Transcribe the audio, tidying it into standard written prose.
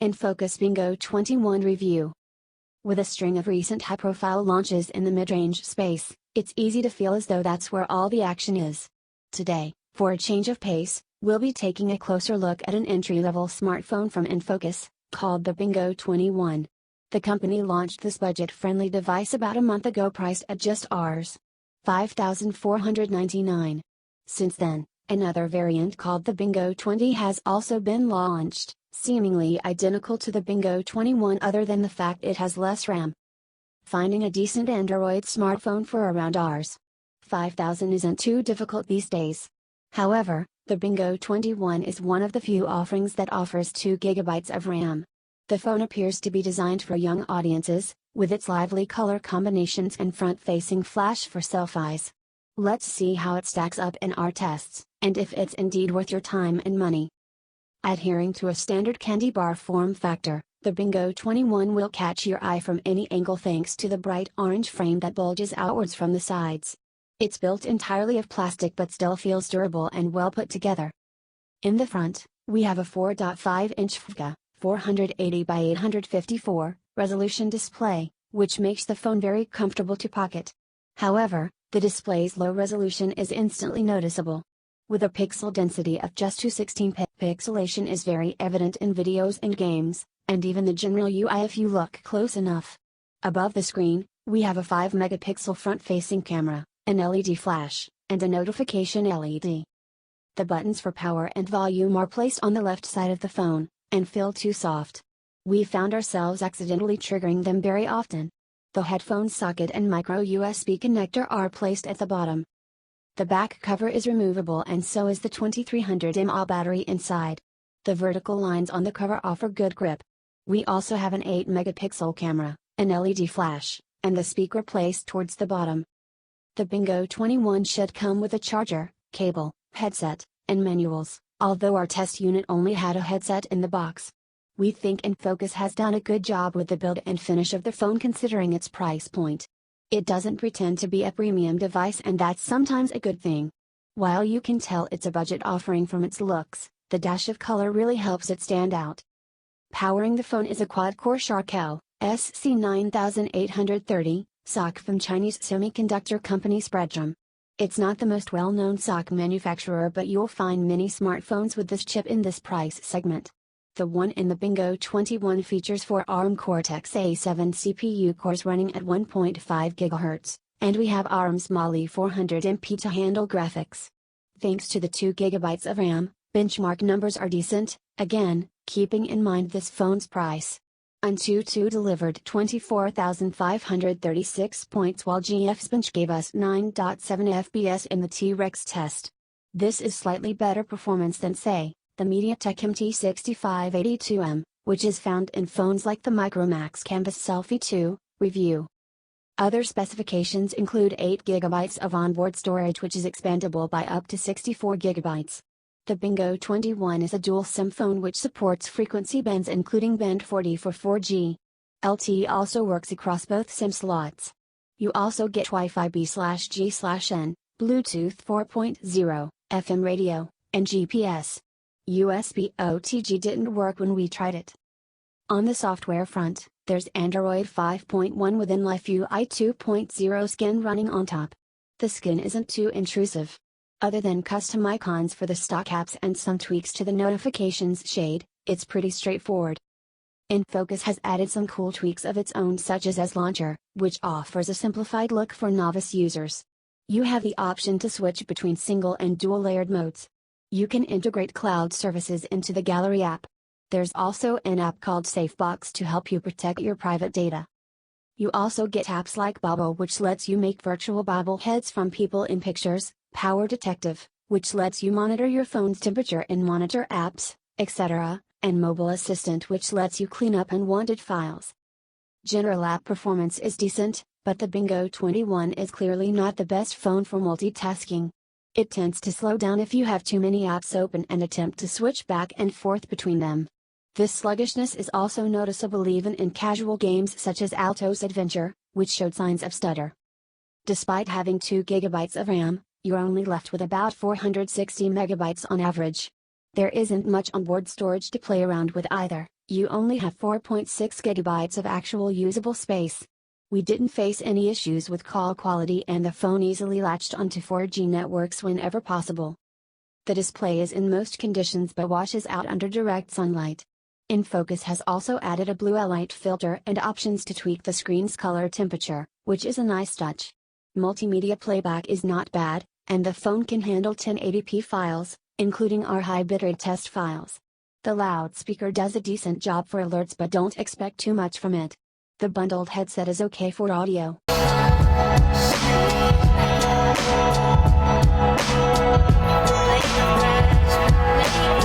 InFocus Bingo 21 Review. With a string of recent high-profile launches in the mid-range space, it's easy to feel as though that's where all the action is. Today, for a change of pace, we'll be taking a closer look at an entry-level smartphone from InFocus, called the Bingo 21. The company launched this budget-friendly device about a month ago, priced at just Rs. 5,499. Since then, another variant called the Bingo 20 has also been launched, seemingly identical to the Bingo 21 other than the fact it has less RAM. Finding a decent Android smartphone for around Rs. 5,000 isn't too difficult these days. However, the Bingo 21 is one of the few offerings that offers 2 GB of RAM. The phone appears to be designed for young audiences, with its lively color combinations and front-facing flash for selfies. Let's see how it stacks up in our tests, and if it's indeed worth your time and money. Adhering to a standard candy bar form factor, the Bingo 21 will catch your eye from any angle thanks to the bright orange frame that bulges outwards from the sides. It's built entirely of plastic but still feels durable and well put together. In the front, we have a 4.5-inch FHD, 480 by 854, resolution display, which makes the phone very comfortable to pocket. However, the display's low resolution is instantly noticeable. With a pixel density of just 216, pixelation is very evident in videos and games, and even the general UI if you look close enough. Above the screen, we have a 5-megapixel front-facing camera, an LED flash, and a notification LED. The buttons for power and volume are placed on the left side of the phone, and feel too soft. We found ourselves accidentally triggering them very often. The headphone socket and micro USB connector are placed at the bottom. The back cover is removable and so is the 2300 mAh battery inside. The vertical lines on the cover offer good grip. We also have an 8-megapixel camera, an LED flash, and the speaker placed towards the bottom. The Bingo 21 should come with a charger, cable, headset, and manuals, although our test unit only had a headset in the box. We think InFocus has done a good job with the build and finish of the phone considering its price point. It doesn't pretend to be a premium device, and that's sometimes a good thing. While you can tell it's a budget offering from its looks, the dash of color really helps it stand out. Powering the phone is a quad-core Shark SC9830 SoC from Chinese semiconductor company Spreadtrum. It's not the most well-known SoC manufacturer, but you'll find many smartphones with this chip in this price segment. The one in the Bingo 21 features 4 ARM Cortex-A7 CPU cores running at 1.5 GHz, and we have ARM's Mali 400MP to handle graphics. Thanks to the 2 GB of RAM, benchmark numbers are decent, again, keeping in mind this phone's price. AnTuTu delivered 24,536 points while Geekbench gave us 9.7 FPS in the T-Rex test. This is slightly better performance than, say, the MediaTek MT6582M, which is found in phones like the Micromax Canvas Selfie 2 review. Other specifications include 8 GB of onboard storage, which is expandable by up to 64 GB. The Bingo 21 is a dual SIM phone which supports frequency bands including band 40 for 4G. LTE also works across both SIM slots. You also get Wi-Fi B/G/N, Bluetooth 4.0, FM radio, and GPS. USB OTG didn't work when we tried it. On the software front, there's Android 5.1 with InLife UI 2.0 skin running on top. The skin isn't too intrusive. Other than custom icons for the stock apps and some tweaks to the notifications shade, it's pretty straightforward. InFocus has added some cool tweaks of its own, such as S-Launcher, which offers a simplified look for novice users. You have the option to switch between single and dual layered modes. You can integrate cloud services into the Gallery app. There's also an app called SafeBox to help you protect your private data. You also get apps like Bobble, which lets you make virtual bobbleheads from people in pictures, Power Detective, which lets you monitor your phone's temperature in Monitor apps, etc., and Mobile Assistant, which lets you clean up unwanted files. General app performance is decent, but the Bingo 21 is clearly not the best phone for multitasking. It tends to slow down if you have too many apps open and attempt to switch back and forth between them. This sluggishness is also noticeable even in casual games such as Alto's Adventure, which showed signs of stutter. Despite having 2 GB of RAM, you're only left with about 460 MB on average. There isn't much onboard storage to play around with either, You only have 4.6 gigabytes of actual usable space. We didn't face any issues with call quality and the phone easily latched onto 4G networks whenever possible. The display is in most conditions but washes out under direct sunlight. InFocus has also added a blue light filter and options to tweak the screen's color temperature, which is a nice touch. Multimedia playback is not bad, and the phone can handle 1080p files, including our high bitrate test files. The loudspeaker does a decent job for alerts but don't expect too much from it. The bundled headset is okay for audio. Blade of grass,